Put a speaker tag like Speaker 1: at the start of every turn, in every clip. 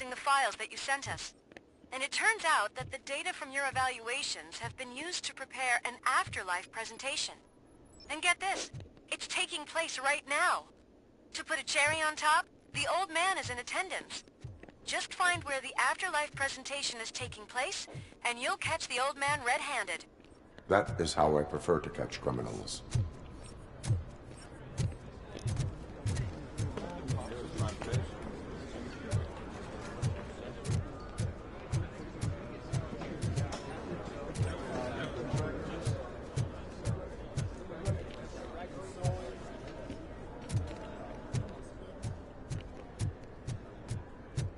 Speaker 1: The files that you sent us. And it turns out that the data from your evaluations have been used to prepare an afterlife presentation. And get this, it's taking place right now. To put a cherry on top, the old man is in attendance. Just find where the afterlife presentation is taking place, and you'll catch the old man red-handed.
Speaker 2: That is how I prefer to catch criminals.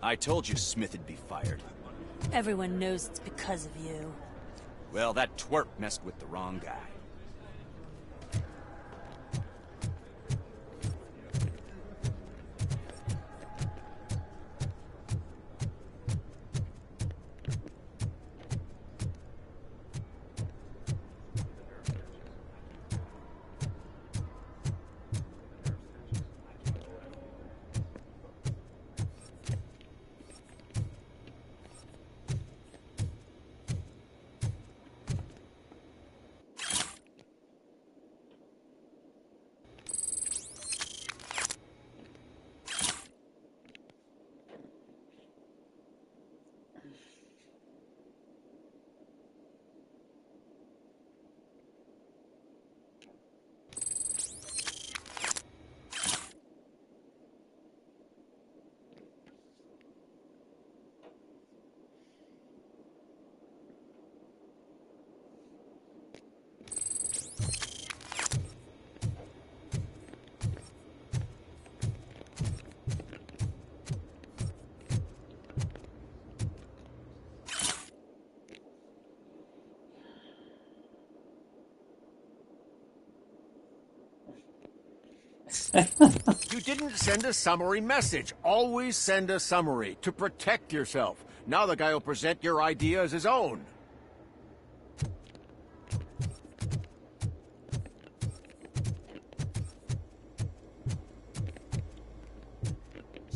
Speaker 3: I told you Smith'd be fired.
Speaker 4: Everyone knows it's because of you.
Speaker 3: Well, that twerp messed with the wrong guy.
Speaker 5: You didn't send a summary message. Always send a summary to protect yourself. Now the guy will present your idea as his own.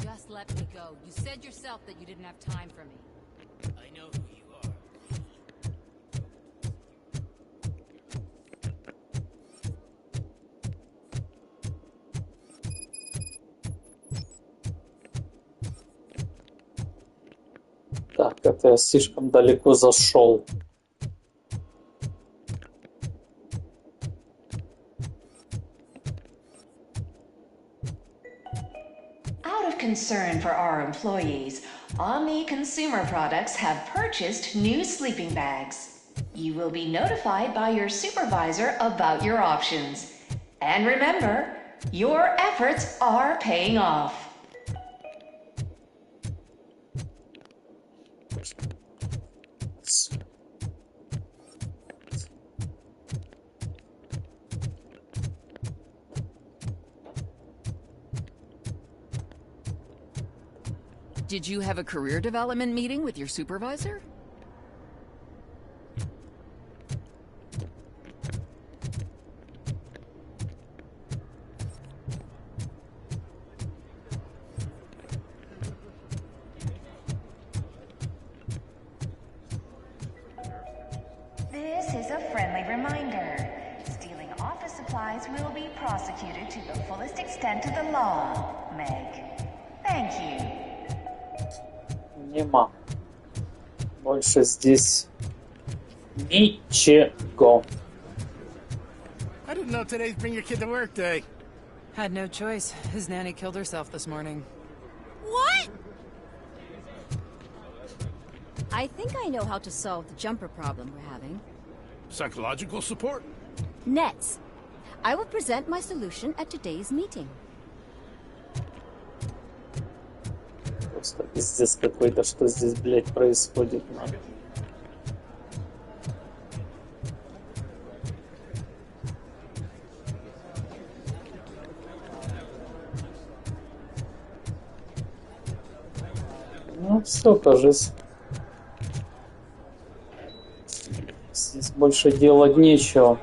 Speaker 6: Just let me go. You said yourself that you didn't have time for me.
Speaker 7: I know who you are.
Speaker 8: Так, это я слишком далеко зашел.
Speaker 9: Out of concern for our employees, Omni Consumer Products have purchased new sleeping bags. You will be notified by your supervisor about your options. And remember, your efforts are paying off.
Speaker 6: Did you have a career development meeting with your supervisor?
Speaker 9: This is a friendly reminder. Stealing office supplies will be prosecuted to the fullest extent of the law, Meg. Thank you.
Speaker 8: Нема. Больше здесь ничего.
Speaker 5: I didn't know today's bring your kid to work day.
Speaker 10: Had no choice. His nanny killed herself this morning.
Speaker 4: What?
Speaker 11: I think I know how to solve the jumper problem we're having.
Speaker 5: Psychological support?
Speaker 11: Nets. I will present my solution at today's meeting.
Speaker 8: Просто пиздец какой-то, что здесь, блядь, происходит, нахуй. Ну все, кажется. Здесь больше делать нечего.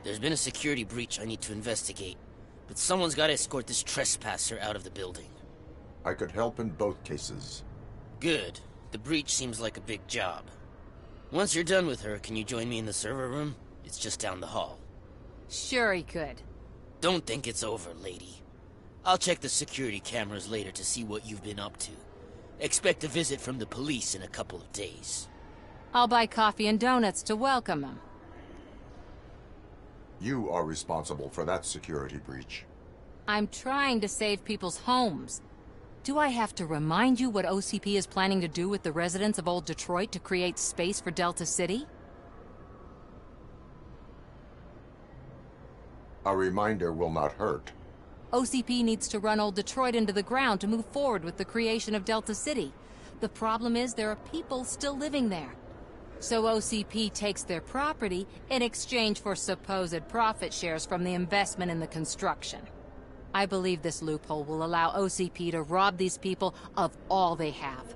Speaker 7: There's been a security breach I need to investigate, but someone's got to escort this trespasser out of the building.
Speaker 2: I could help in both cases.
Speaker 7: Good. The breach seems like a big job. Once you're done with her, can you join me in the server room? It's just down the hall.
Speaker 6: Sure he could.
Speaker 7: Don't think it's over, lady. I'll check the security cameras later to see what you've been up to. Expect a visit from the police in a couple of days.
Speaker 6: I'll buy coffee and donuts to welcome him.
Speaker 2: You are responsible for that security breach.
Speaker 6: I'm trying to save people's homes. Do I have to remind you what OCP is planning to do with the residents of Old Detroit to create space for Delta City?
Speaker 2: A reminder will not hurt.
Speaker 6: OCP needs to run Old Detroit into the ground to move forward with the creation of Delta City. The problem is there are people still living there. So OCP takes their property in exchange for supposed profit shares from the investment in the construction. I believe this loophole will allow OCP to rob these people of all they have.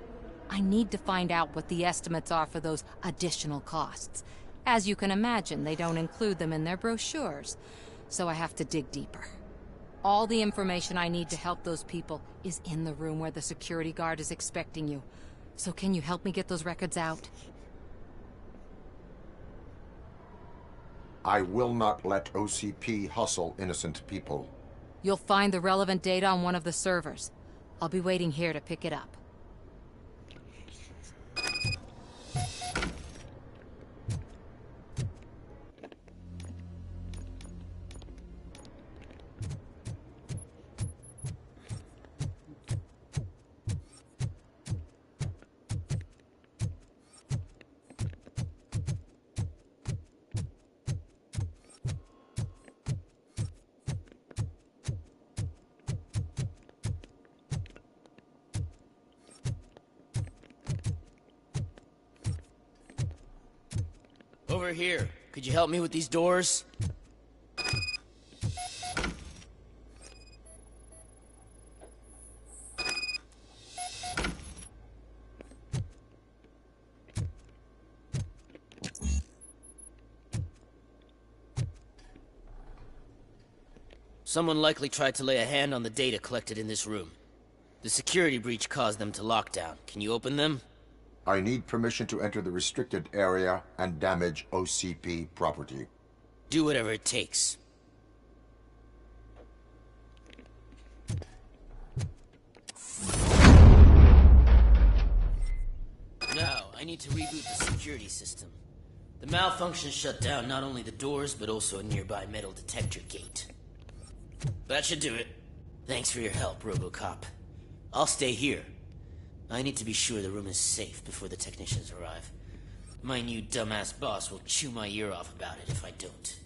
Speaker 6: I need to find out what the estimates are for those additional costs. As you can imagine, they don't include them in their brochures, so I have to dig deeper. All the information I need to help those people is in the room where the security guard is expecting you. So can you help me get those records out?
Speaker 2: I will not let OCP hustle innocent people.
Speaker 6: You'll find the relevant data on one of the servers. I'll be waiting here to pick it up.
Speaker 7: Over here. Could you help me with these doors? Someone likely tried to lay a hand on the data collected in this room. The security breach caused them to lock down. Can you open them?
Speaker 2: I need permission to enter the restricted area and damage OCP property.
Speaker 7: Do whatever it takes. Now, I need to reboot the security system. The malfunction shut down not only the doors, but also a nearby metal detector gate. That should do it. Thanks for your help, Robocop. I'll stay here. I need to be sure the room is safe before the technicians arrive. My new dumbass boss will chew my ear off about it if I don't.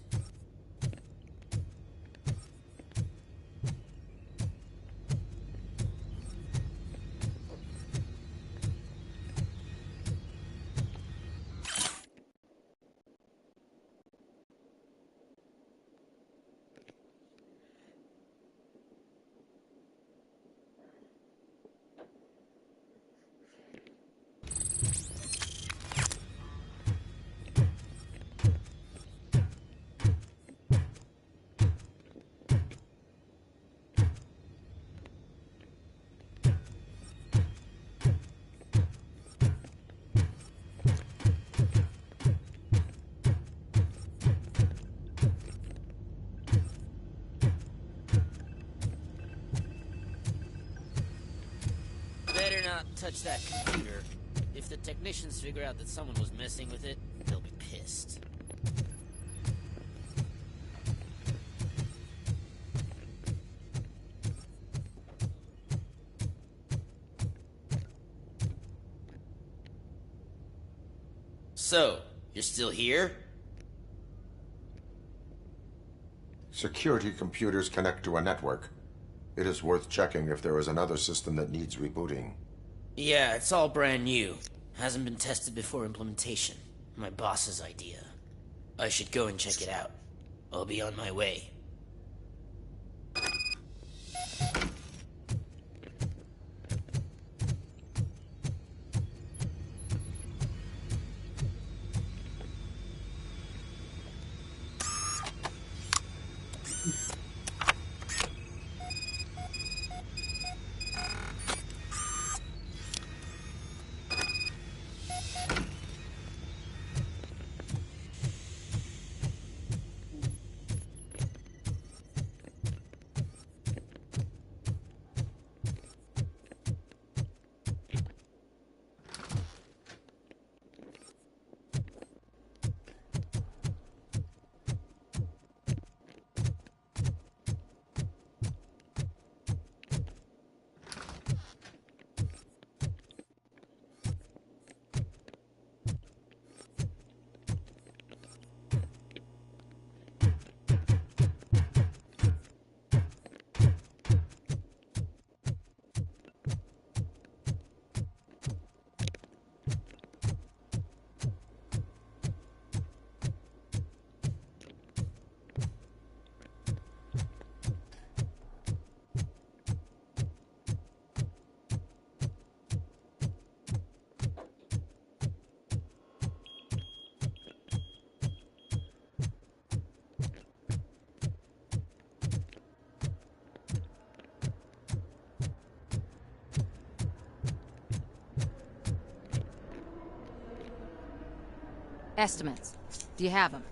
Speaker 7: Better not touch that computer. If the technicians figure out that someone was messing with it, they'll be pissed. So, you're still here?
Speaker 2: Security computers connect to a network. It is worth checking if there is another system that needs rebooting.
Speaker 7: Yeah, it's all brand new. Hasn't been tested before implementation. My boss's idea. I should go and check it out. I'll be on my way.
Speaker 6: Estimates. Do you have them?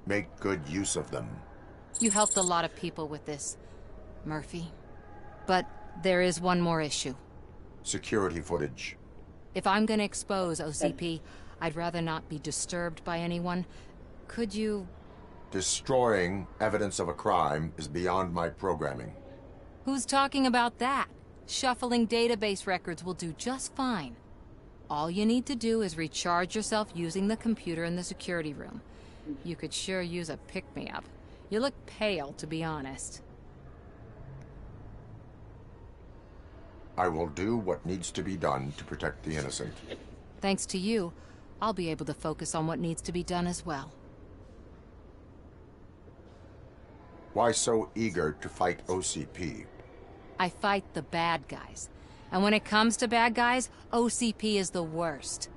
Speaker 2: Make good use of them.
Speaker 6: You helped a lot of people with this, Murphy. But there is one more issue.
Speaker 2: Security footage.
Speaker 6: If I'm gonna expose OCP, I'd rather not be disturbed by anyone. Could you...
Speaker 2: Destroying evidence of a crime is beyond my programming.
Speaker 6: Who's talking about that? Shuffling database records will do just fine. All you need to do is recharge yourself using the computer in the security room. You could sure use a pick-me-up. You look pale, to be honest.
Speaker 2: I will do what needs to be done to protect the innocent.
Speaker 6: Thanks to you, I'll be able to focus on what needs to be done as well.
Speaker 2: Why so eager to fight OCP?
Speaker 6: I fight the bad guys. And when it comes to bad guys, OCP is the worst.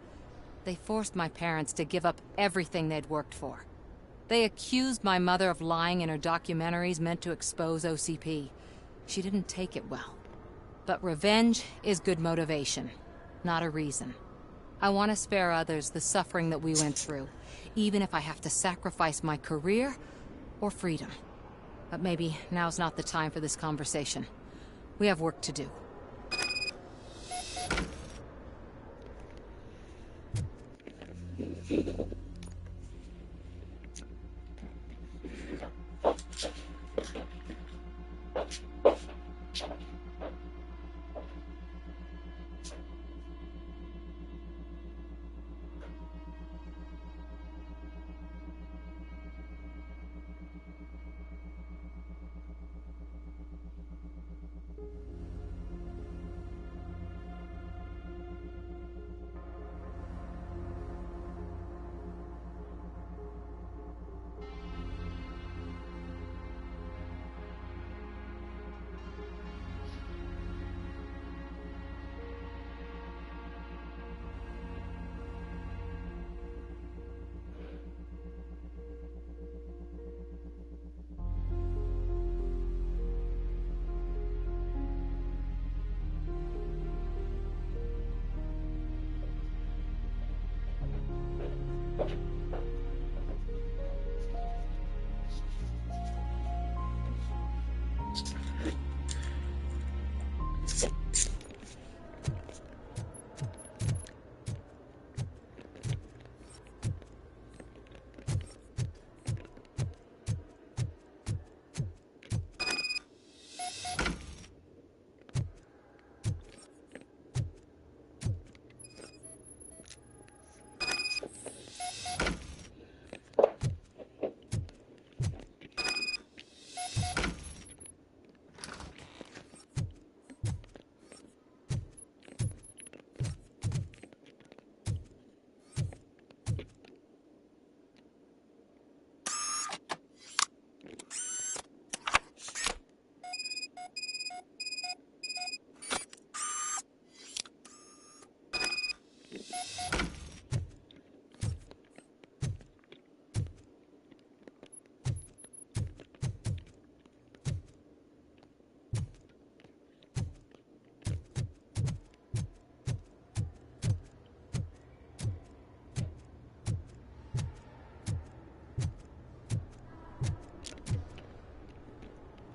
Speaker 6: They forced my parents to give up everything they'd worked for. They accused my mother of lying in her documentaries meant to expose OCP. She didn't take it well. But revenge is good motivation, not a reason. I want to spare others the suffering that we went through, even if I have to sacrifice my career or freedom. But maybe now's not the time for this conversation. We have work to do.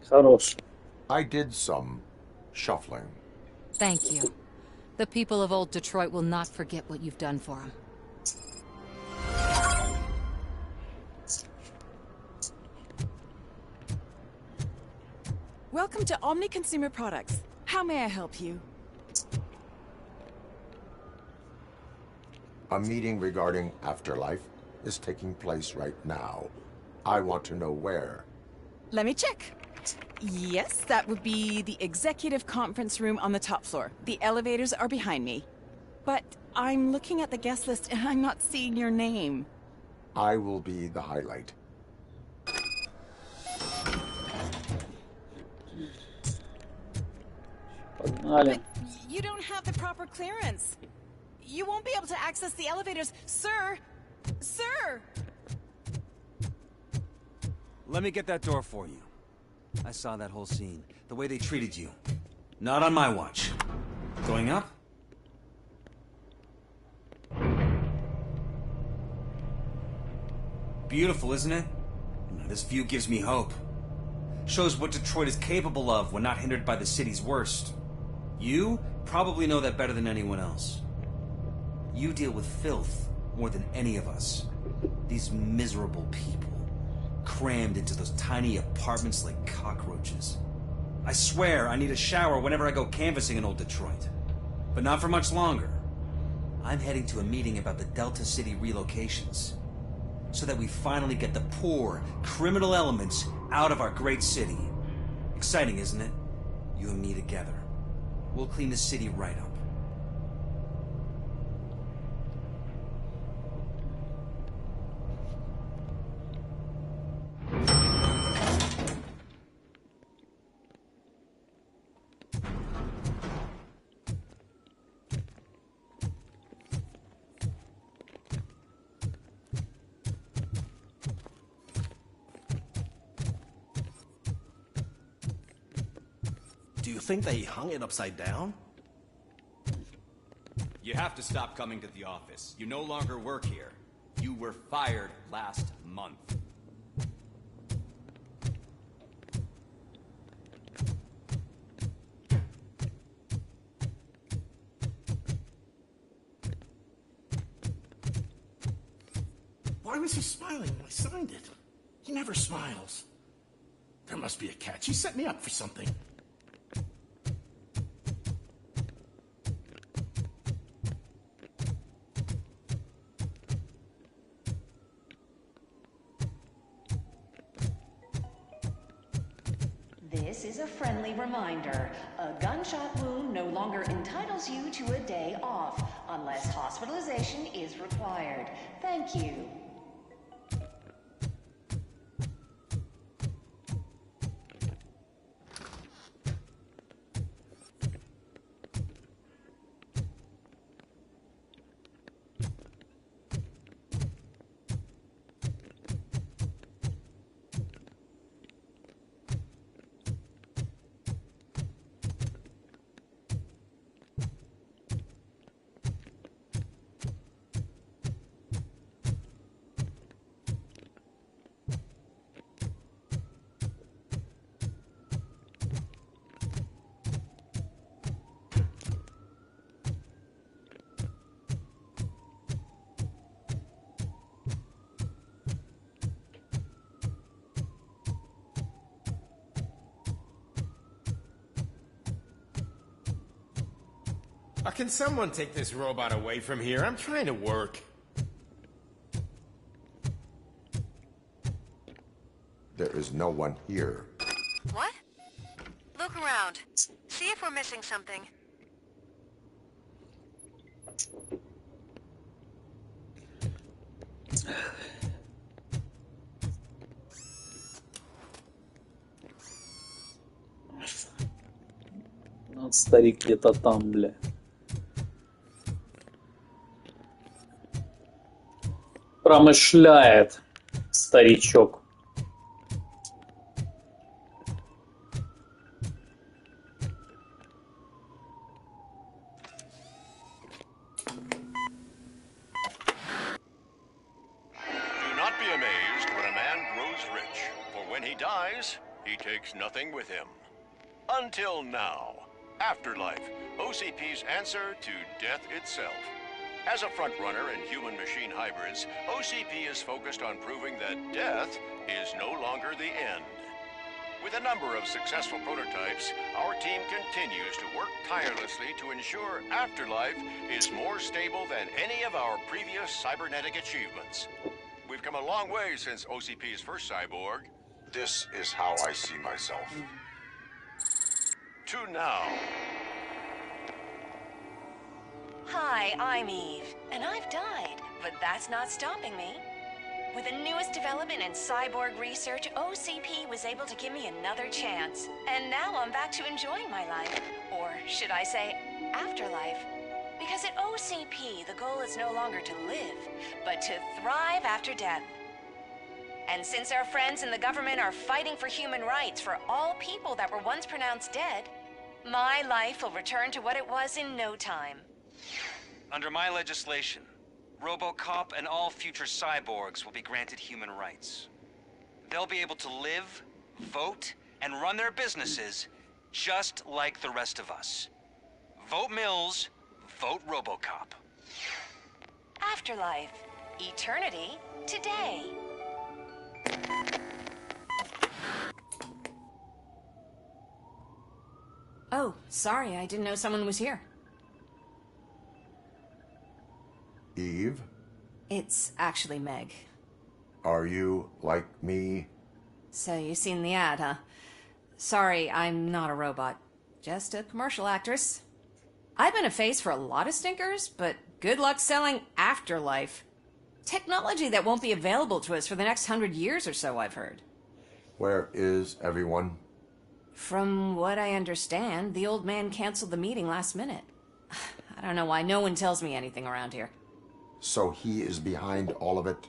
Speaker 8: Хорош.
Speaker 2: I did some shuffling.
Speaker 6: Thank you. The people of old Detroit will not forget what you've done for them.
Speaker 10: Welcome to Omni Consumer Products. How may I help you?
Speaker 2: A meeting regarding afterlife is taking place right now. I want to know where.
Speaker 10: Let me check. Yes, that would be the executive conference room on the top floor. The elevators are behind me. But I'm looking at the guest list and I'm not seeing your name.
Speaker 2: I will be the highlight.
Speaker 8: Погнали.
Speaker 10: But you don't have the proper clearance. You won't be able to access the elevators, sir. Sir!
Speaker 3: Let me get that door for you. I saw that whole scene. The way they treated you. Not on my watch. Going up? Beautiful, isn't it? This view gives me hope. Shows what Detroit is capable of when not hindered by the city's worst. You probably know that better than anyone else. You deal with filth more than any of us. These miserable people, crammed into those tiny apartments like cockroaches. I swear I need a shower whenever I go canvassing in old Detroit. But not for much longer. I'm heading to a meeting about the Delta City relocations, so that we finally get the poor, criminal elements out of our great city. Exciting, isn't it? You and me together. We'll clean the city right up.
Speaker 12: Do you think they hung it upside down?
Speaker 3: You have to stop coming to the office. You no longer work here. You were fired last month.
Speaker 12: Why was he smiling when I signed it? He never smiles. There must be a catch. He set me up for something.
Speaker 9: This is a friendly reminder. A gunshot wound no longer entitles you to a day off, unless hospitalization is required. Thank you.
Speaker 13: Can someone take this robot away from here? I'm trying to work.
Speaker 2: There is no one here.
Speaker 1: What? Look around. See if we're missing something.
Speaker 8: Вот старик где-то там, бля. Промышляет старичок.
Speaker 14: Do not be amazed when a man grows rich, for when he dies, he takes nothing with him. Until now. Afterlife, OCP's answer to death itself. As a frontrunner in human-machine hybrids, OCP is focused on proving that death is no longer the end. With a number of successful prototypes, our team continues to work tirelessly to ensure Afterlife is more stable than any of our previous cybernetic achievements. We've come a long way since OCP's first cyborg.
Speaker 2: This is how I see myself.
Speaker 14: To now.
Speaker 9: Hi, I'm Eve, and I've died, but that's not stopping me. With the newest development in cyborg research, OCP was able to give me another chance. And now I'm back to enjoying my life. Or should I say, afterlife. Because at OCP, the goal is no longer to live, but to thrive after death. And since our friends in the government are fighting for human rights for all people that were once pronounced dead, my life will return to what it was in no time.
Speaker 3: Under my legislation, Robocop and all future cyborgs will be granted human rights. They'll be able to live, vote, and run their businesses just like the rest of us. Vote Mills, vote Robocop.
Speaker 9: Afterlife. Eternity today. Oh, sorry, I didn't know someone was here.
Speaker 2: Eve?
Speaker 9: It's actually Meg.
Speaker 2: Are you like me?
Speaker 9: So you've seen the ad, huh? Sorry, I'm not a robot. Just a commercial actress. I've been a face for a lot of stinkers, but good luck selling Afterlife. Technology that won't be available to us for the next 100 years or so, I've heard.
Speaker 2: Where is everyone?
Speaker 9: From what I understand, the old man canceled the meeting last minute. I don't know why no one tells me anything around here.
Speaker 2: So he is behind all of it?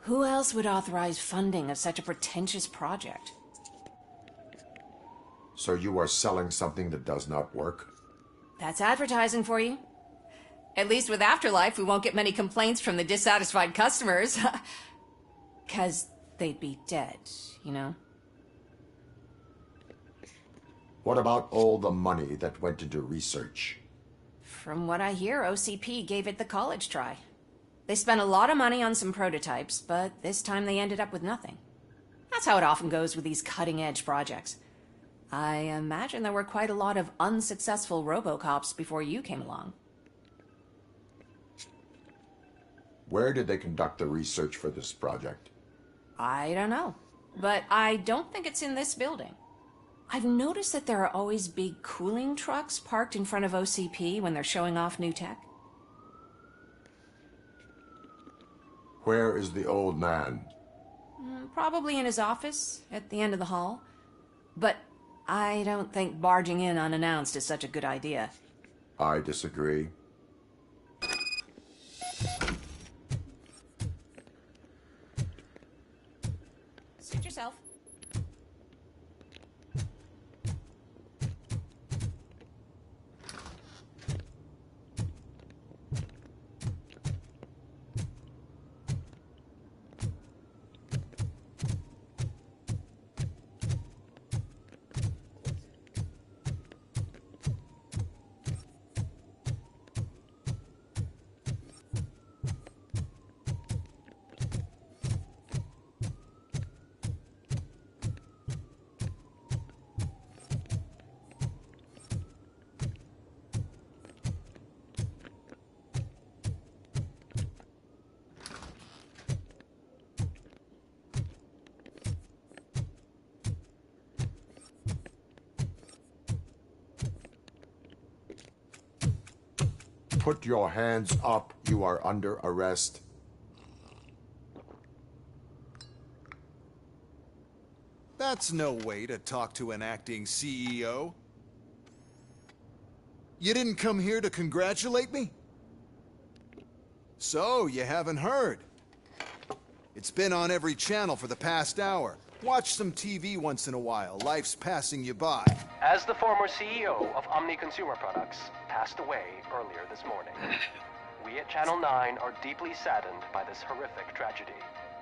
Speaker 9: Who else would authorize funding of such a pretentious project?
Speaker 2: So you are selling something that does not work?
Speaker 9: That's advertising for you. At least with Afterlife, we won't get many complaints from the dissatisfied customers. 'Cause they'd be dead, you know?
Speaker 2: What about all the money that went into research?
Speaker 9: From what I hear, OCP gave it the college try. They spent a lot of money on some prototypes, but this time they ended up with nothing. That's how it often goes with these cutting-edge projects. I imagine there were quite a lot of unsuccessful Robocops before you came along.
Speaker 2: Where did they conduct the research for this project?
Speaker 9: I don't know, but I don't think it's in this building. I've noticed that there are always big cooling trucks parked in front of OCP when they're showing off new tech.
Speaker 2: Where is the old man?
Speaker 9: Probably in his office, at the end of the hall. But I don't think barging in unannounced is such a good idea.
Speaker 2: I disagree.
Speaker 9: Suit yourself.
Speaker 2: Put your hands up. You are under arrest.
Speaker 15: That's no way to talk to an acting CEO. You didn't come here to congratulate me? So, you haven't heard. It's been on every channel for the past hour. Watch some TV once in a while. Life's passing you by.
Speaker 16: As the former CEO of Omni Consumer Products passed away earlier this morning, we at Channel 9 are deeply saddened by this horrific tragedy.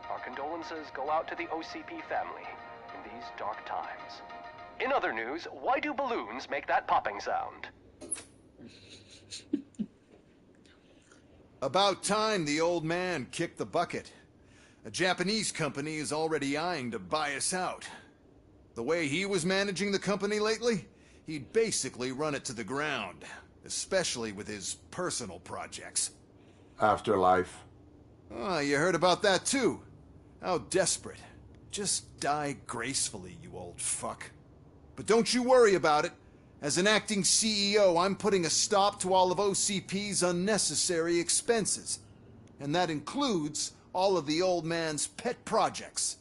Speaker 16: Our condolences go out to the OCP family in these dark times. systems. In other news, why do balloons make that popping sound?
Speaker 15: About time the old man kicked the bucket. A Japanese company is already eyeing to buy us out. The way he was managing the company lately, he'd basically run it to the ground, especially with his personal projects.
Speaker 2: Afterlife.
Speaker 15: Oh, you heard about that too. How desperate. Just die gracefully, you old fuck. But don't you worry about it. As an acting CEO, I'm putting a stop to all of OCP's unnecessary expenses. And that includes all of the old man's pet projects.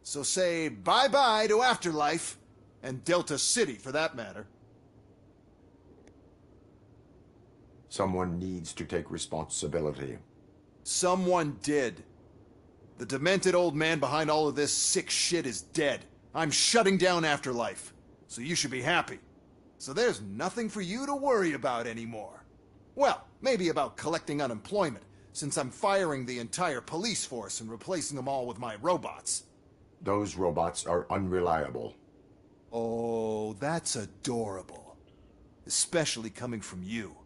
Speaker 15: So say bye-bye to Afterlife, and Delta City for that matter.
Speaker 2: Someone needs to take responsibility.
Speaker 15: Someone did. The demented old man behind all of this sick shit is dead. I'm shutting down Afterlife, so you should be happy. So there's nothing for you to worry about anymore. Well, maybe about collecting unemployment, since I'm firing the entire police force and replacing them all with my robots.
Speaker 2: Those robots are unreliable.
Speaker 15: Oh, that's adorable. Especially coming from you.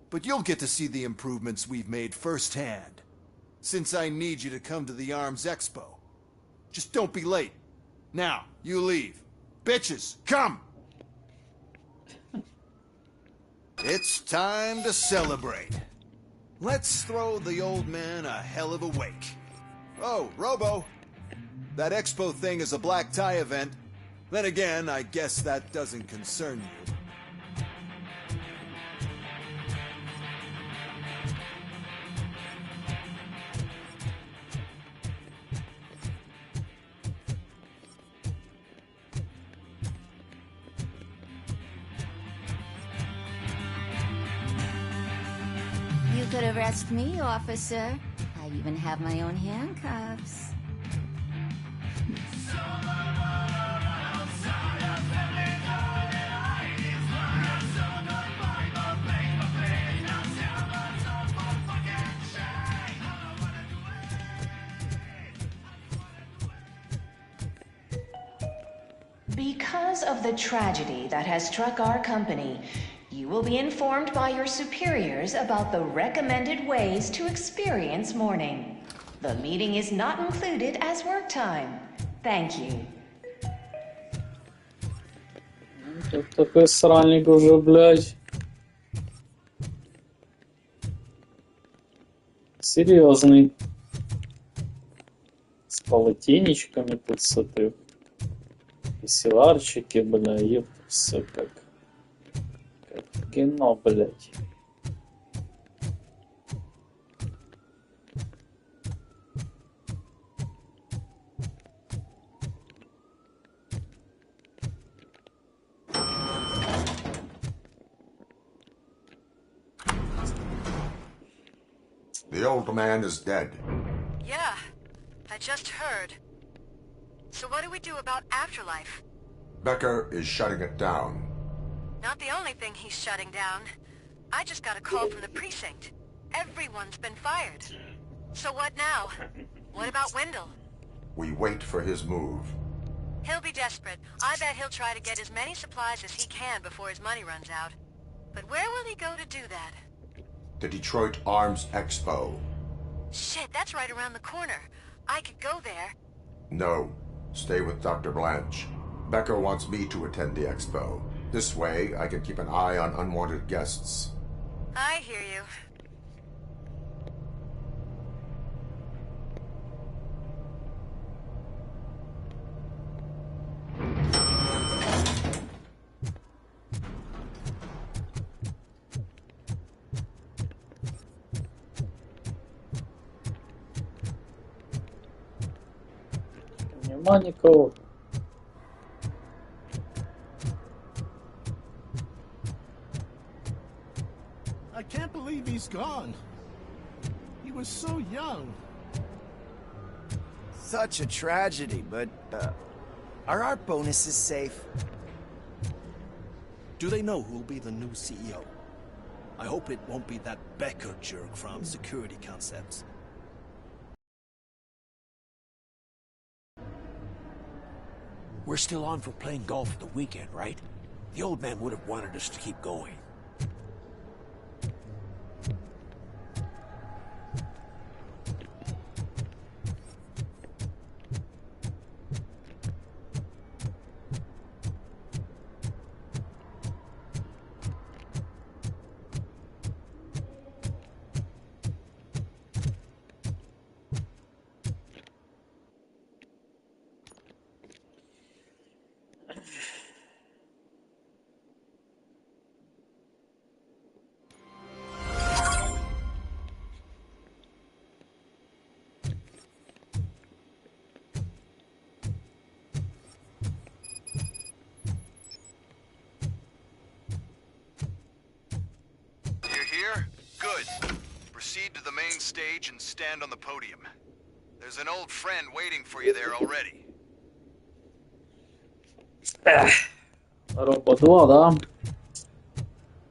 Speaker 15: But you'll get to see the improvements we've made firsthand, since I need you to come to the Arms Expo. Just don't be late. Now, you leave. Bitches, come! It's time to celebrate. Let's throw the old man a hell of a wake. Oh, Robo. That expo thing is a black tie event. Then again, I guess that doesn't concern you.
Speaker 17: You could arrest me, officer. I even have my own handcuffs.
Speaker 9: Because of the tragedy that has struck our company, you will be informed by your superiors about the recommended ways to experience mourning. The meeting is not included as work time. Thank you.
Speaker 8: Тут такой сральник уже, блядь. Серьезный. С полотенечками тут с этой. Писсуарчики, бля, ёпта, все как в кино, блядь.
Speaker 2: The old man is dead.
Speaker 1: Yeah, I just heard. So what do we do about Afterlife?
Speaker 2: Becker is shutting it down.
Speaker 1: Not the only thing he's shutting down. I just got a call from the precinct. Everyone's been fired. So what now? What about Wendell?
Speaker 2: We wait for his move.
Speaker 1: He'll be desperate. I bet he'll try to get as many supplies as he can before his money runs out. But where will he go to do that?
Speaker 2: The Detroit Arms Expo.
Speaker 1: Shit, that's right around the corner. I could go there.
Speaker 2: No. Stay with Dr. Blanche. Becker wants me to attend the expo. This way, I can keep an eye on unwanted guests.
Speaker 1: I hear you.
Speaker 8: Нема никого.
Speaker 12: I can't believe he's gone. He was so young.
Speaker 18: Such a tragedy, but, are our bonuses safe?
Speaker 12: Do they know who'll be the new CEO? I hope it won't be that Becker jerk from Security Concepts.
Speaker 5: We're still on for playing golf at the weekend, right? The old man would have wanted us to keep going.
Speaker 15: Proceed to the main stage and stand on the podium. There's an old friend waiting for you there already.
Speaker 8: Робо 2, да?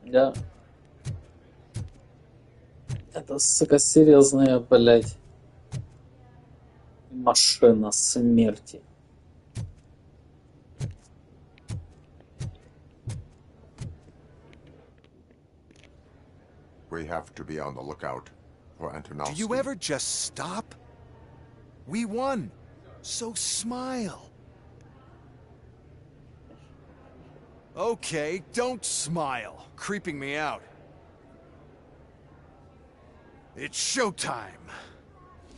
Speaker 8: Да. Это, сука, серьезная, блядь, машина смерти.
Speaker 2: We have to be on the lookout for Antonovsky.
Speaker 15: Do you ever just stop? We won, so smile. Okay, don't smile. Creeping me out. It's showtime.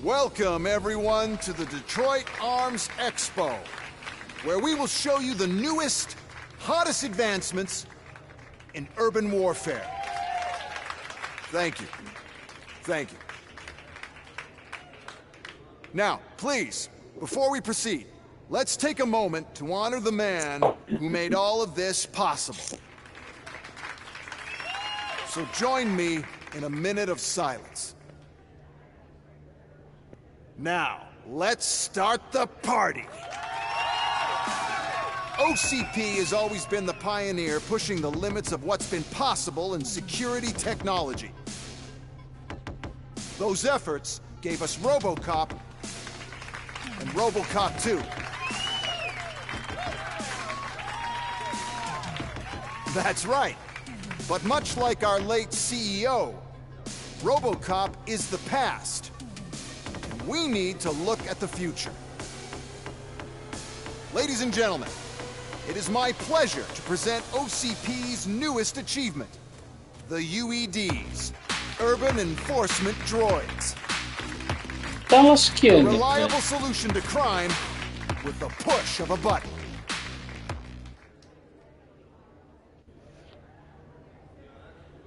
Speaker 15: Welcome, everyone, to the Detroit Arms Expo, where we will show you the newest, hottest advancements in urban warfare. Thank you. Thank you. Now, please, before we proceed, let's take a moment to honor the man who made all of this possible. So join me in a minute of silence. Now, let's start the party. OCP has always been the pioneer pushing the limits of what's been possible in security technology. Those efforts gave us Robocop and Robocop 2. That's right. But much like our late CEO, Robocop is the past. And we need to look at the future. Ladies and gentlemen, it is my pleasure to present OCP's newest achievement, the UEDs, Urban Enforcement Droids. A reliable solution to crime with the push of a button.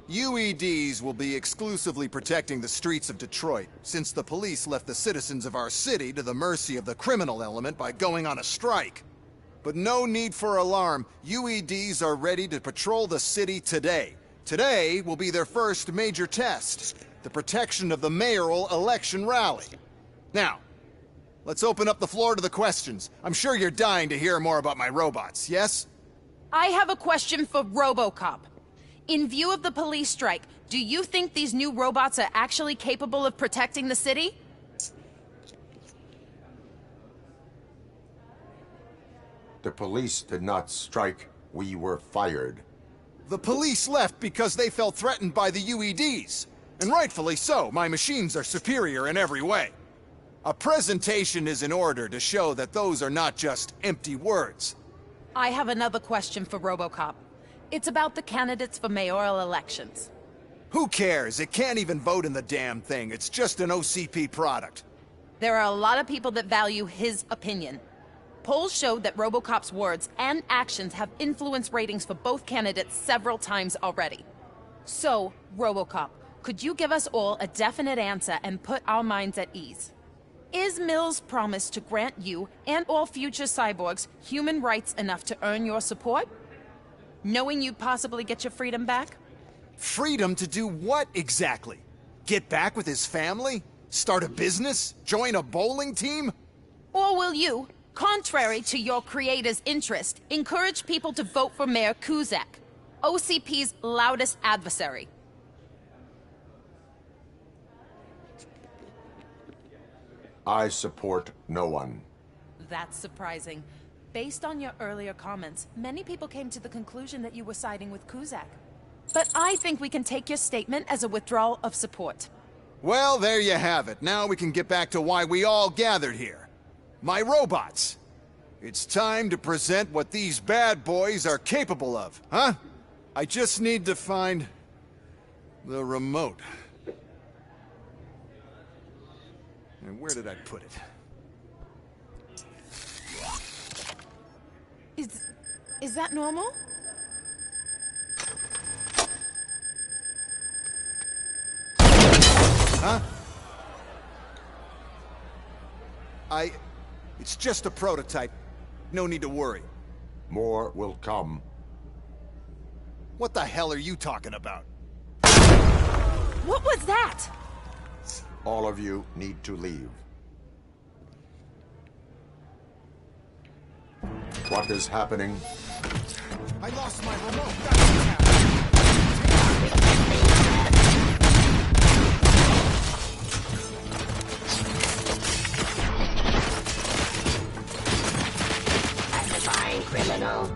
Speaker 15: UEDs will be exclusively protecting the streets of Detroit, since the police left the citizens of our city to the mercy of the criminal element by going on a strike. But no need for alarm. UEDs are ready to patrol the city today. Today will be their first major test, the protection of the mayoral election rally. Now, let's open up the floor to the questions. I'm sure you're dying to hear more about my robots, yes?
Speaker 10: I have a question for Robocop. In view of the police strike, do you think these new robots are actually capable of protecting the city?
Speaker 2: The police did not strike. We were fired.
Speaker 15: The police left because they felt threatened by the UEDs. And rightfully so. My machines are superior in every way. A presentation is in order to show that those are not just empty words.
Speaker 10: I have another question for Robocop. It's about the candidates for mayoral elections.
Speaker 15: Who cares? It can't even vote in the damn thing. It's just an OCP product.
Speaker 10: There are a lot of people that value his opinion. Polls showed that Robocop's words and actions have influenced ratings for both candidates several times already. So, Robocop, could you give us all a definite answer and put our minds at ease? Is Mills' promise to grant you and all future cyborgs human rights enough to earn your support? Knowing you'd possibly get your freedom back?
Speaker 15: Freedom to do what exactly? Get back with his family? Start a business? Join a bowling team?
Speaker 10: Or will you, contrary to your creator's interest, encourage people to vote for Mayor Kuzak, OCP's loudest adversary?
Speaker 2: I support no one.
Speaker 10: That's surprising.
Speaker 19: Based on your earlier comments, many people came to the conclusion that you were siding with Kuzak. But I think we can take your statement as a withdrawal of support.
Speaker 15: Well, there you have it. Now we can get back to why we all gathered here. My robots. It's time to present what these bad boys are capable of, huh? I just need to find the remote. And where did I put it?
Speaker 19: Is that normal?
Speaker 15: Huh? It's just a prototype. No need to worry.
Speaker 2: More will come.
Speaker 15: What the hell are you talking about?
Speaker 19: What was that?
Speaker 2: All of you need to leave. What is happening?
Speaker 15: I lost my remote. That's what's happening.
Speaker 17: Classifying criminal.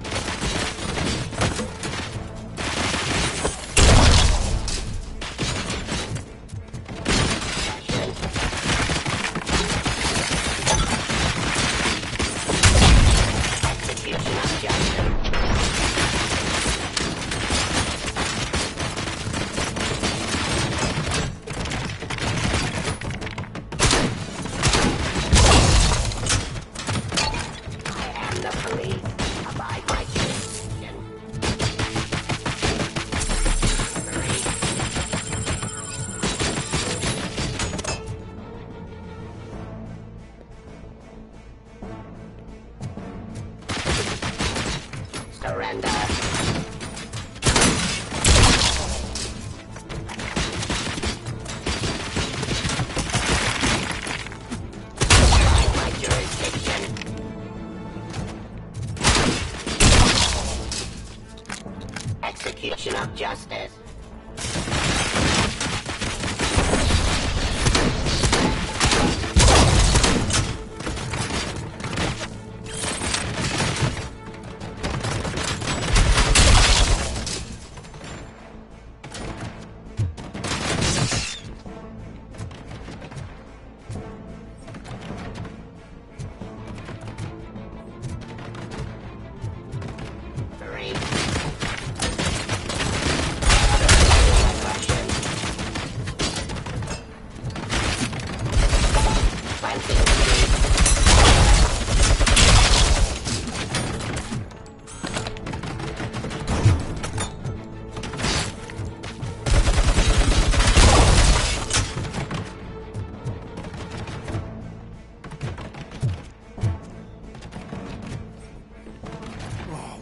Speaker 17: Execution of justice.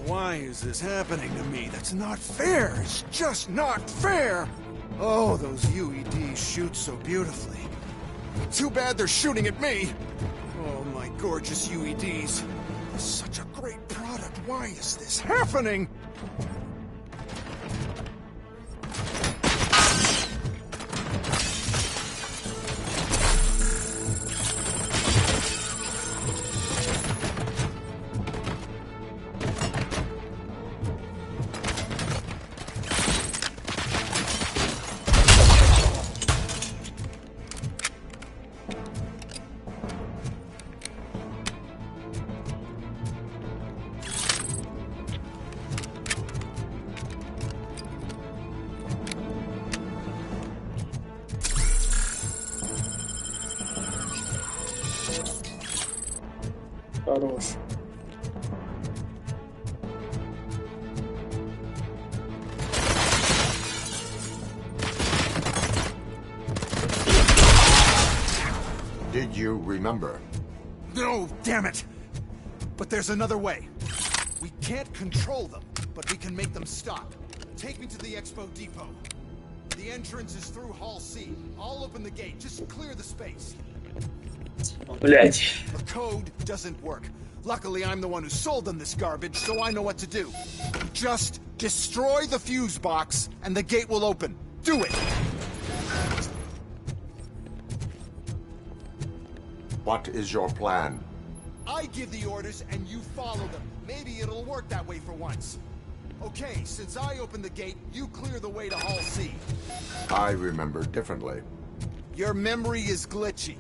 Speaker 15: Why is this happening to me? That's not fair. It's just not fair. Oh, those UEDs shoot so beautifully. Too bad they're shooting at me. Oh, my gorgeous UEDs. Such a great product. Why is this happening?
Speaker 8: Хорош.
Speaker 2: Did you remember?
Speaker 15: No, damn it! But there's another way. We can't control them, but we can make them stop. Take me to the Expo Depot. The entrance is through Hall C. I'll open the gate. Just clear the space.
Speaker 8: Блять.
Speaker 15: The code doesn't work. Luckily, I'm the one who sold them this garbage, so I know what to do. Just destroy the fuse box, and the gate will open. Do it!
Speaker 2: What is your plan?
Speaker 15: I give the orders and you follow them. Maybe it'll work that way for once. Okay, since I opened the gate, you clear the way to Hall C.
Speaker 2: I remember differently.
Speaker 15: Your memory is glitchy.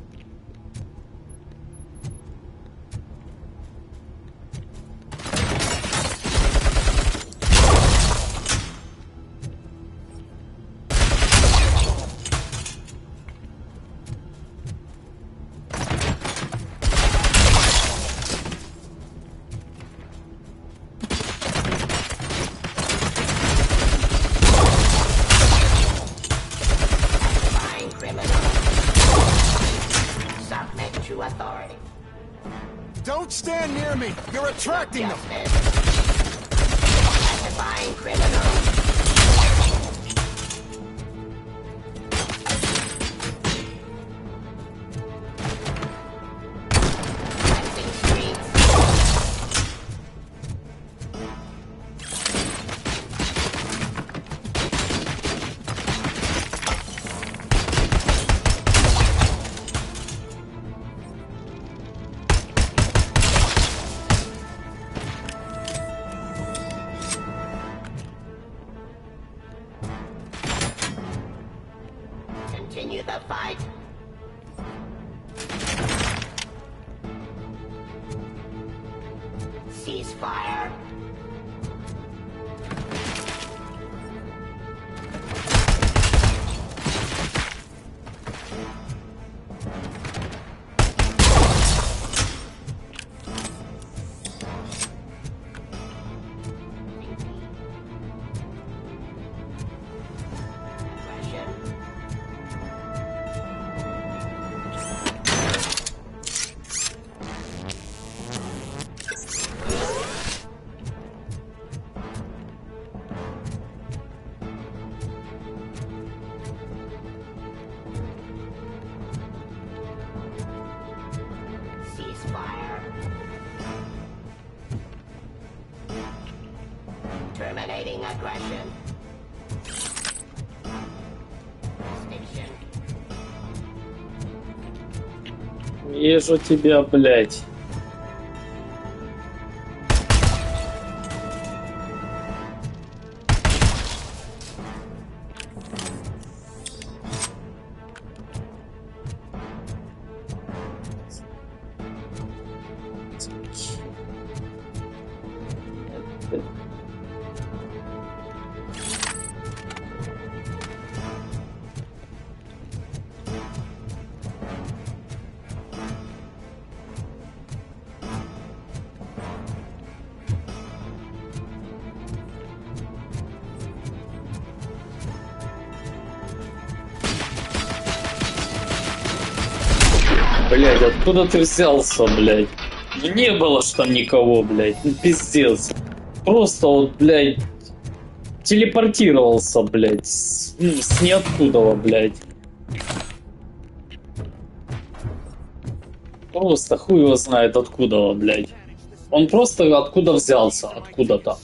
Speaker 15: Don't stand near me! You're attracting them!
Speaker 20: Classifying criminal. Continue the fight. Ceasefire. Terminating aggression. Extinction.
Speaker 8: Вижу тебя, блядь. Блядь, откуда ты взялся, блядь? Не было ж там никого, блядь. Ну, пиздец. Просто вот, блядь, телепортировался, блядь. С ниоткуда, блядь. Просто хуй его знает откуда, блядь. Он просто откуда взялся, откуда-то.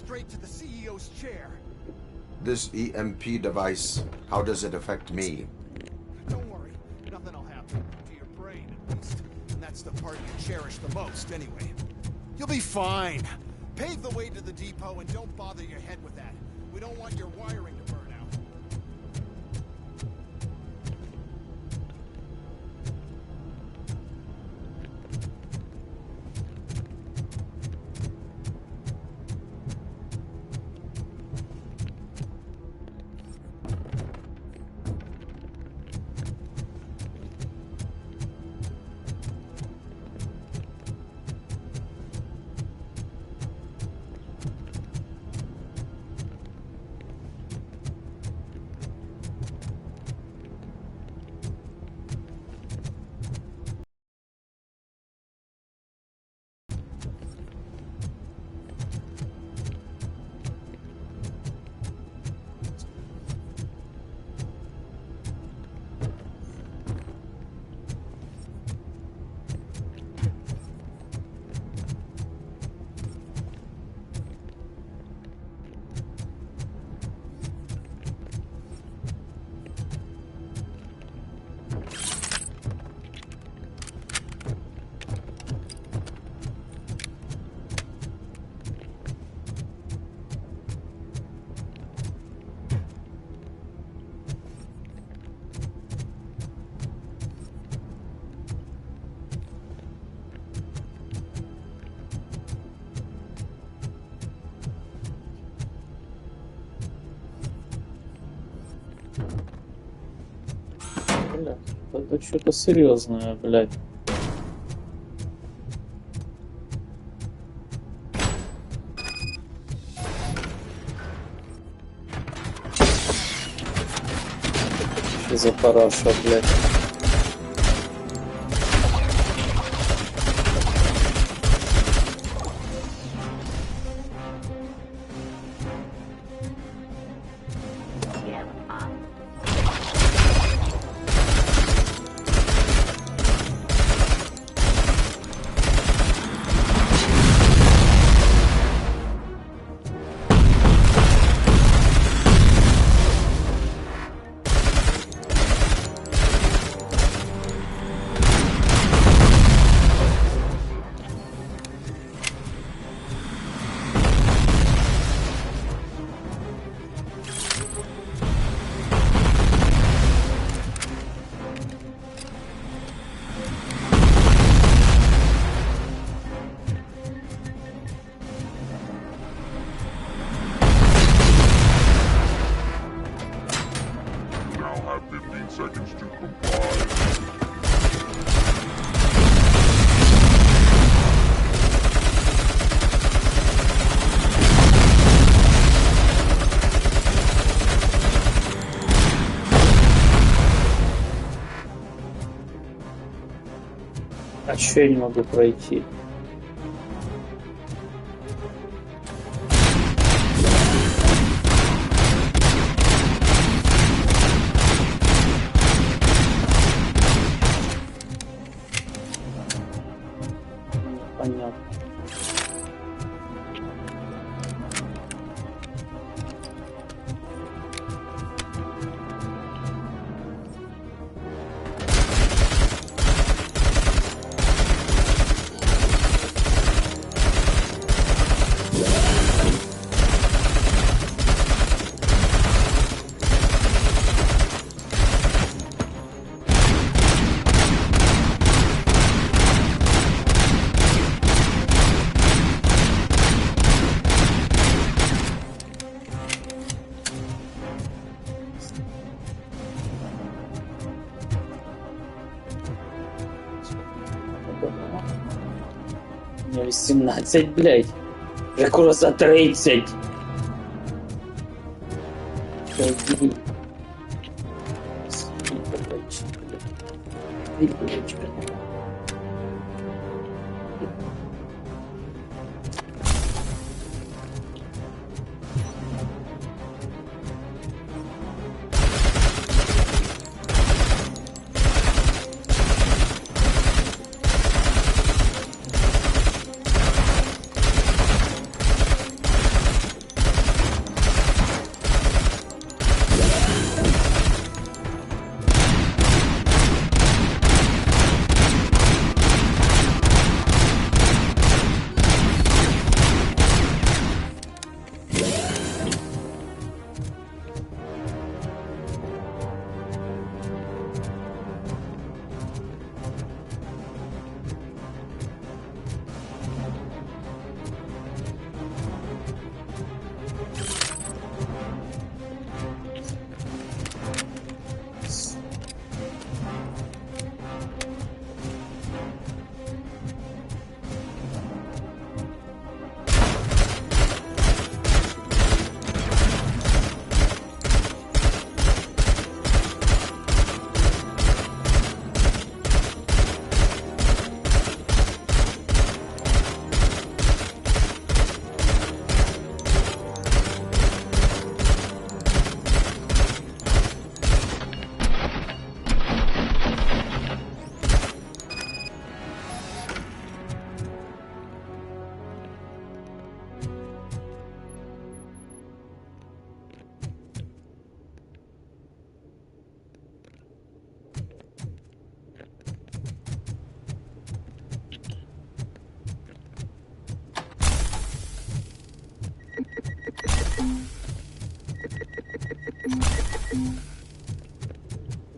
Speaker 2: This EMP device, how does it affect me?
Speaker 15: Don't worry, nothing will happen. To your brain, at least. And that's the part you cherish the most, anyway. You'll be fine. Pave the way to the depot and don't bother your head with that. We don't want your wiring to burn out.
Speaker 8: Блядь, это что-то серьезное, блядь. Что за параша, блядь? А чё я не могу пройти? Понятно. Мне 18, блядь. Вже скоро за 30. Пойди.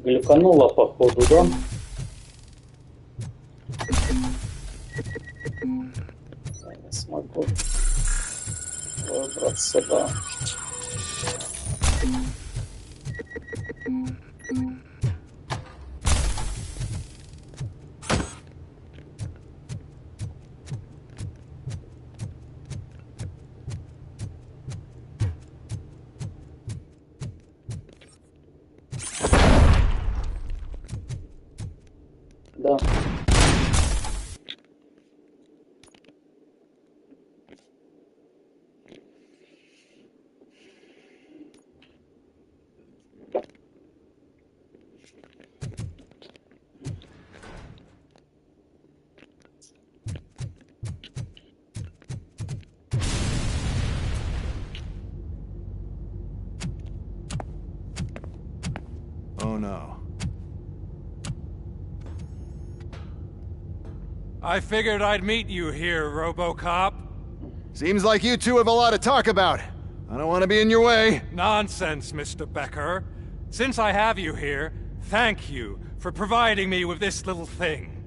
Speaker 8: Глюканула походу, да? Я не смогу выбраться, да.
Speaker 15: no.
Speaker 21: I figured I'd meet you here, Robocop.
Speaker 15: Seems like you two have a lot to talk about. I don't want to be in your way.
Speaker 21: Nonsense, Mr. Becker. Since I have you here, thank you for providing me with this little thing.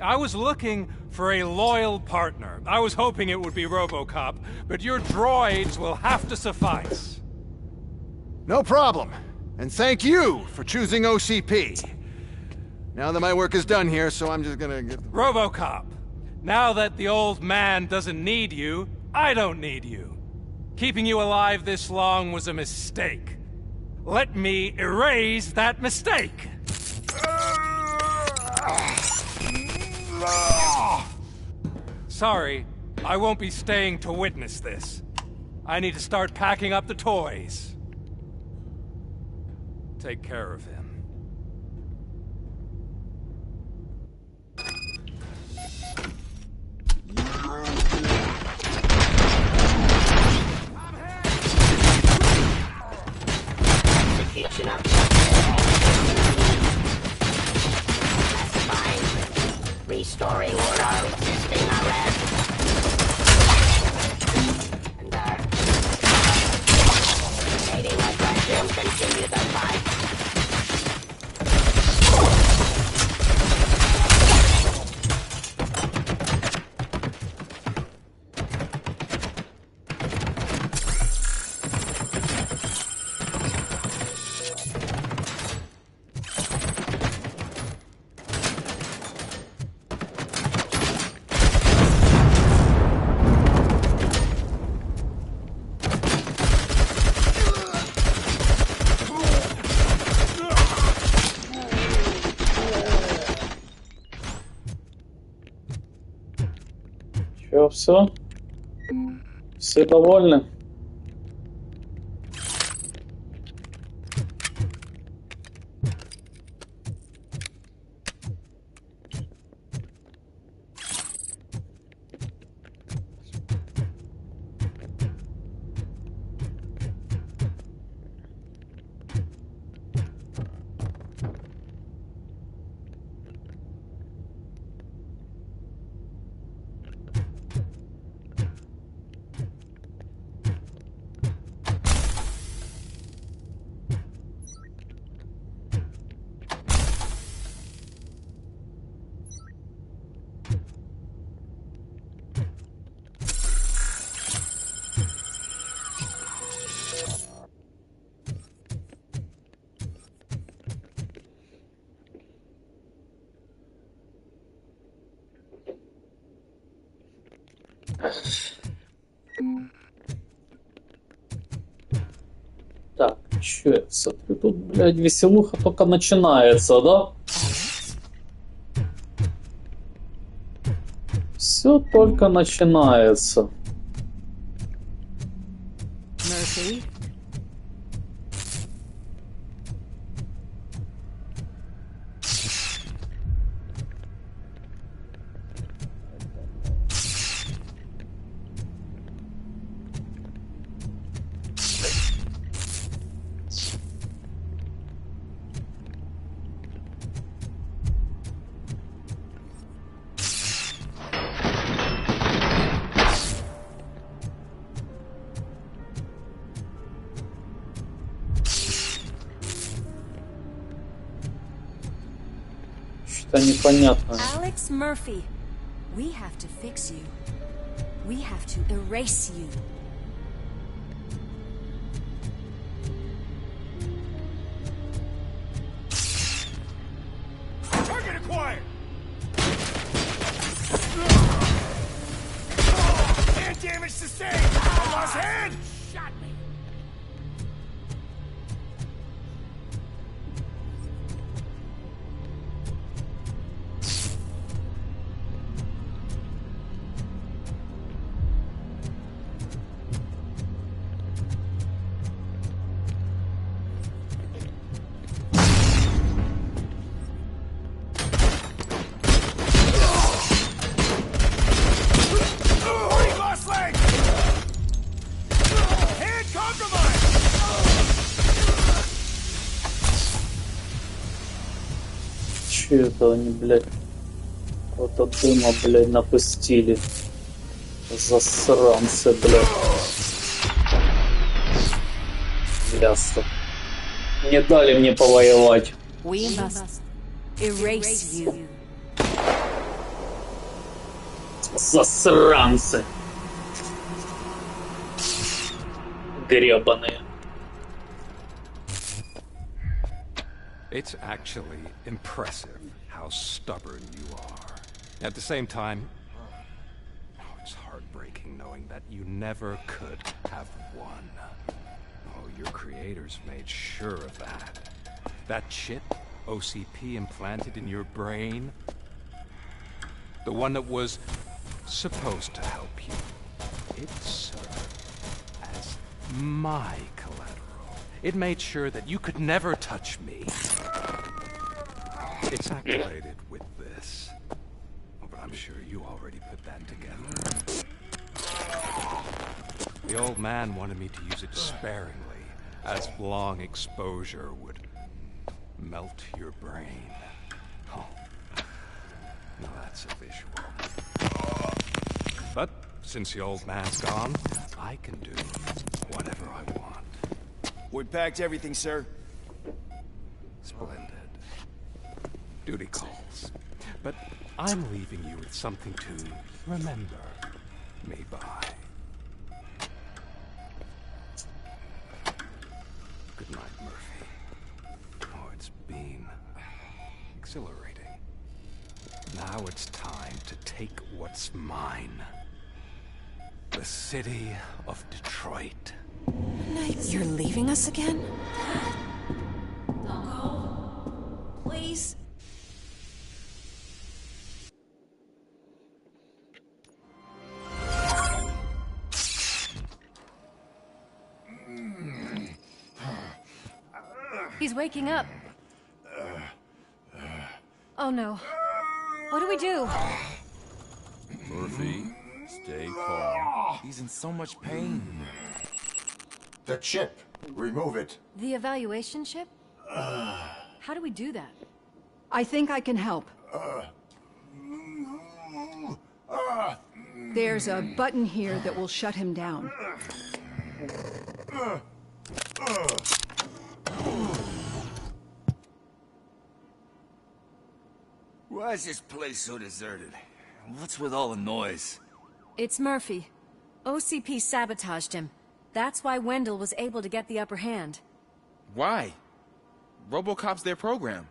Speaker 21: I was looking for a loyal partner. I was hoping it would be Robocop, but your droids will have to suffice.
Speaker 15: No problem. And thank you for choosing OCP. Now that my work is done here, so I'm just gonna get...
Speaker 21: Robocop, now that the old man doesn't need you, I don't need you. Keeping you alive this long was a mistake. Let me erase that mistake! Sorry, I won't be staying to witness this. I need to start packing up the toys. Take care of him.
Speaker 20: Restoring order, resisting arrest. Evading aggression, continue the fight.
Speaker 8: Все? Все довольны? Так, чё я смотрю? Тут, блядь, веселуха только начинается, да? Все только начинается.
Speaker 6: Murphy?
Speaker 8: Что-то непонятно.
Speaker 11: Alex Murphy, we have to fix you. We have to erase you.
Speaker 5: Target acquired! And damage sustained! I lost hand! Shot me! Lost leg!
Speaker 8: Че это они, блядь, вот от дыма, блядь, напустили. Засранцы, блядь. Ясно. Не дали мне повоевать.
Speaker 11: We must erase you.
Speaker 8: Засранцы. Гребаные.
Speaker 21: It's actually impressive how stubborn you are. At the same time, it's heartbreaking knowing that you never could have won. Oh, your creators made sure of that. That chip OCP implanted in your brain, the one that was supposed to help you, it served as my collateral. It made sure that you could never touch me. It's activated with this. Oh, but I'm sure you already put that together. The old man wanted me to use it sparingly, as long exposure would melt your brain. Oh, now that's a visual. But since the old man's gone, I can do whatever I want.
Speaker 18: We packed everything, sir.
Speaker 21: Splendid. Duty calls. But I'm leaving you with something to remember me by. Good night, Murphy. Oh, it's been exhilarating. Now it's time to take what's mine. The city of Detroit.
Speaker 19: You're leaving us again?
Speaker 11: Don't go. Please.
Speaker 6: He's waking up. Oh no. What do we do?
Speaker 4: Murphy, stay calm. He's in so much pain.
Speaker 2: The chip. Remove it.
Speaker 6: The evaluation chip? How do we do that?
Speaker 22: I think I can help. There's a button here that will shut him down.
Speaker 18: Why is this place so deserted? What's with all the noise?
Speaker 6: It's Murphy. OCP sabotaged him. That's why Wendell was able to get the upper hand.
Speaker 4: Why? Robocop's their program.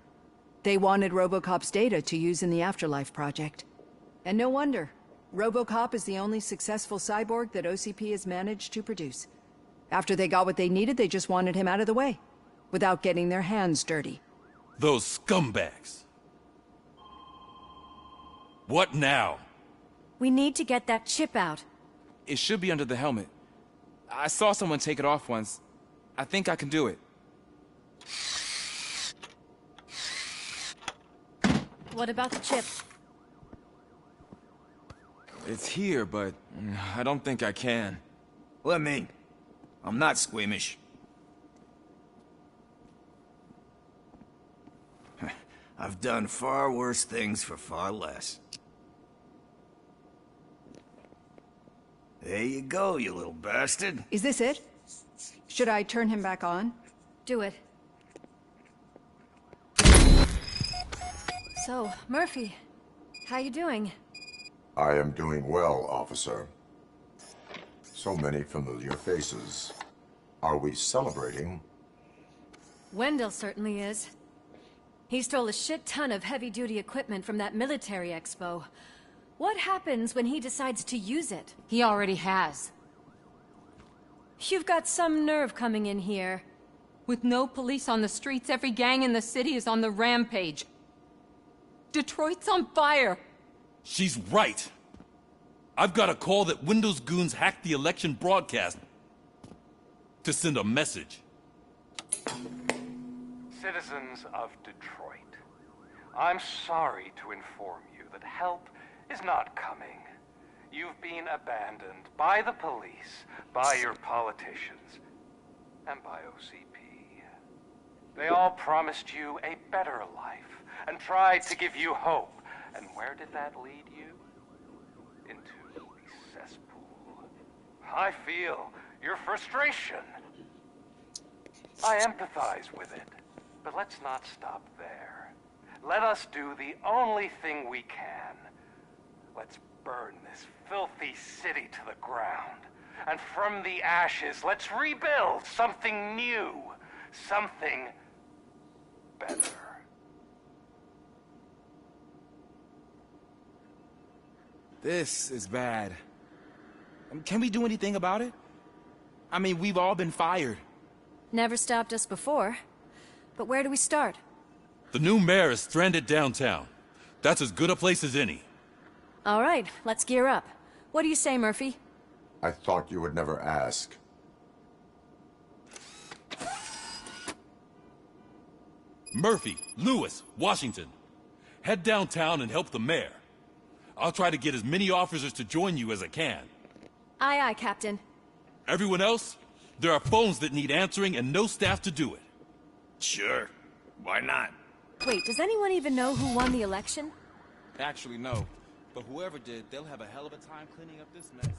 Speaker 22: They wanted Robocop's data to use in the Afterlife project. And no wonder. Robocop is the only successful cyborg that OCP has managed to produce. After they got what they needed, they just wanted him out of the way, without getting their hands dirty.
Speaker 4: Those scumbags. What now?
Speaker 6: We need to get that chip out.
Speaker 4: It should be under the helmet. I saw someone take it off once. I think I can do it.
Speaker 6: What about the chip?
Speaker 4: It's here, but I don't think I can.
Speaker 18: Let me. I'm not squeamish. I've done far worse things for far less. There you go, you little bastard.
Speaker 22: Is this it? Should I turn him back on?
Speaker 6: Do it. So, Murphy, how you doing?
Speaker 2: I am doing well, officer. So many familiar faces. Are we celebrating?
Speaker 6: Wendell certainly is. He stole a shit ton of heavy-duty equipment from that military expo. What happens when he decides to use it? He already has. You've got some nerve coming in here. With no police on the streets, every gang in the city is on the rampage. Detroit's on fire!
Speaker 4: She's right! I've got a call that Windows goons hacked the election broadcast to send a message.
Speaker 16: Citizens of Detroit, I'm sorry to inform you that help is not coming. You've been abandoned by the police, by your politicians, and by OCP. They all promised you a better life and tried to give you hope. And where did that lead you? Into the cesspool. I feel your frustration. I empathize with it. But let's not stop there. Let us do the only thing we can. Let's burn this filthy city to the ground. And from the ashes, let's rebuild something new. Something better.
Speaker 7: This is bad. Can we do anything about it? I mean, we've all been fired.
Speaker 11: Never stopped us before. But where do we start?
Speaker 4: The new mayor is stranded downtown. That's as good a place as any.
Speaker 11: All right, let's gear up. What do you say, Murphy?
Speaker 2: I thought you would never ask.
Speaker 4: Murphy, Lewis, Washington. Head downtown and help the mayor. I'll try to get as many officers to join you as I can.
Speaker 11: Aye, aye, Captain.
Speaker 4: Everyone else? There are phones that need answering and no staff to do it.
Speaker 7: Sure. Why not?
Speaker 11: Wait, does anyone even know who won the election?
Speaker 7: Actually, no. But whoever did, they'll have a hell of a time cleaning up this mess.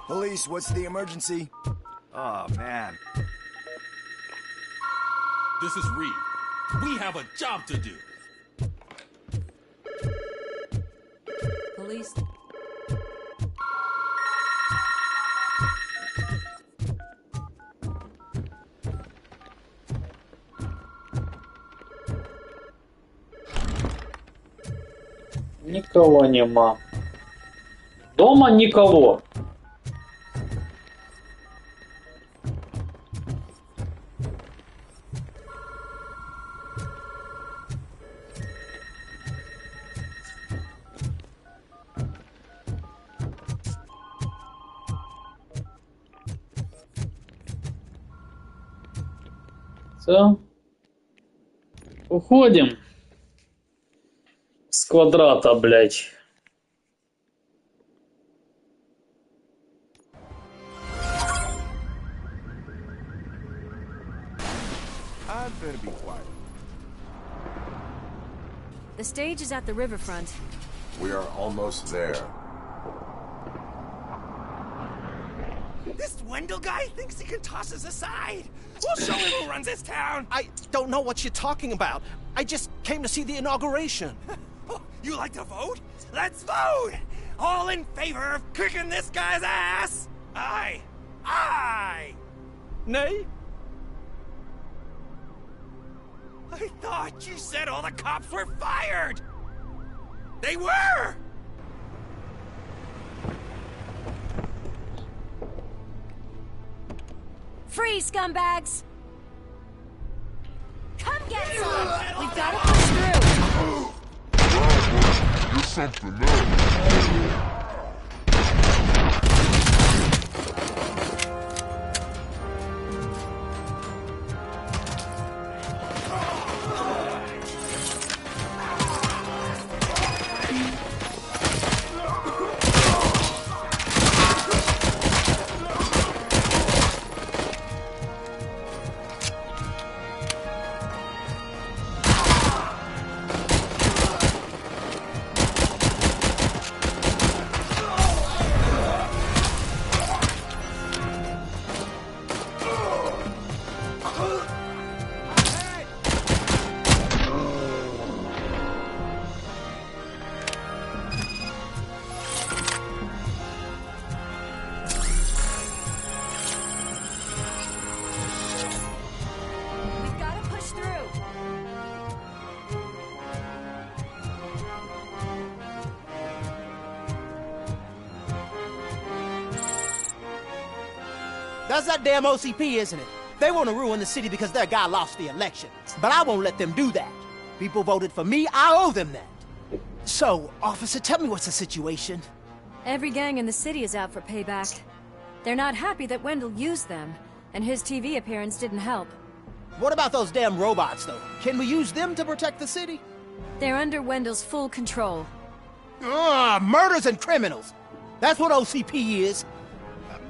Speaker 18: Police, what's the emergency?
Speaker 7: Oh, man.
Speaker 4: This is Reed. We have a job to do.
Speaker 6: Police.
Speaker 8: Никого нема. Дома никого. Все. Уходим. С квадрата, блядь.
Speaker 18: I'd better be quiet.
Speaker 11: The stage is at the riverfront.
Speaker 2: We are almost there.
Speaker 13: This Wendell guy thinks he can toss us aside. We'll show him who runs this town. I don't know what you're talking about. I just came to see the inauguration. Oh, you like to vote? Let's vote! All in favor of kicking this guy's ass? Aye. Aye! Nay? I thought you said all the cops were fired! They were!
Speaker 11: Free, scumbags! Come get some! We've got to push through!
Speaker 20: You're something else.
Speaker 13: That's that damn OCP, isn't it? They want to ruin the city because their guy lost the election. But I won't let them do that. People voted for me, I owe them that. So, officer, tell me what's the situation.
Speaker 11: Every gang in the city is out for payback. They're not happy that Wendell used them, and his TV appearance didn't help.
Speaker 13: What about those damn robots, though? Can we use them to protect the city?
Speaker 11: They're under Wendell's full control.
Speaker 13: Murders and criminals. That's what OCP is.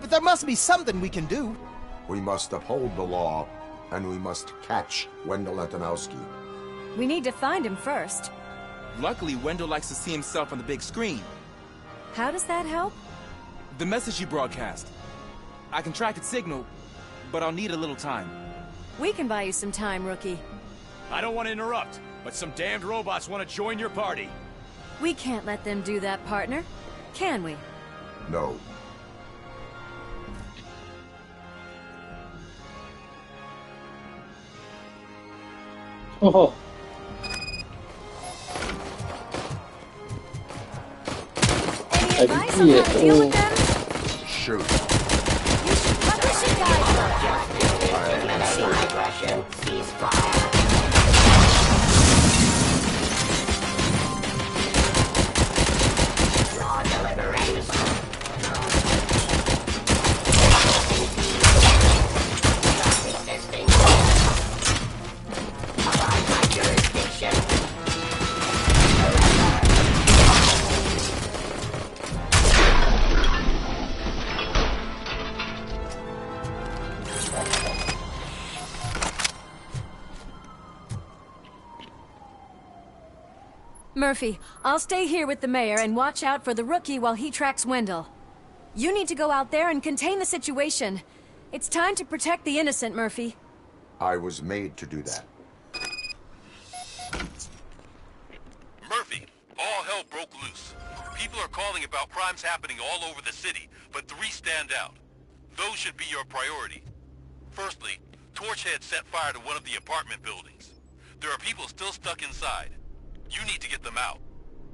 Speaker 13: But there must be something we can do.
Speaker 2: We must uphold the law, and we must catch Wendell Antonowski.
Speaker 11: We need to find him first.
Speaker 7: Luckily, Wendell likes to see himself on the big screen.
Speaker 11: How does that help?
Speaker 7: The message you broadcast. I can track its signal, but I'll need a little time.
Speaker 11: We can buy you some time, Rookie.
Speaker 3: I don't want to interrupt, but some damned robots want to join your party.
Speaker 11: We can't let them do that, partner. Can we?
Speaker 2: No.
Speaker 8: Oh.
Speaker 11: Any advice on how to deal with them?
Speaker 2: Shoot.
Speaker 11: Publish a guide. Murphy, I'll stay here with the mayor and watch out for the Rookie while he tracks Wendell. You need to go out there and contain the situation. It's time to protect the innocent, Murphy.
Speaker 2: I was made to do that.
Speaker 4: Murphy, all hell broke loose. People are calling about crimes happening all over the city, but 3 stand out. Those should be your priority. Firstly, Torchhead set fire to one of the apartment buildings. There are people still stuck inside. You need to get them out.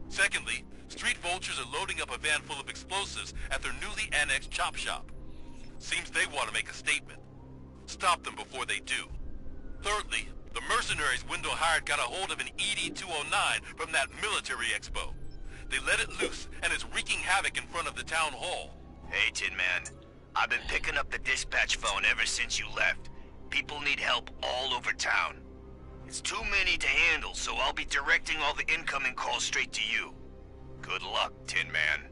Speaker 4: Secondly, street vultures are loading up a van full of explosives at their newly annexed chop shop. Seems they want to make a statement. Stop them before they do. Thirdly, the mercenaries Wendell hired got a hold of an ED-209 from that military expo. They let it loose, and it's wreaking havoc in front of the town hall.
Speaker 14: Hey, Tin Man. I've been picking up the dispatch phone ever since you left. People need help all over town. It's too many to handle, so I'll be directing all the incoming calls straight to you. Good luck, Tin Man.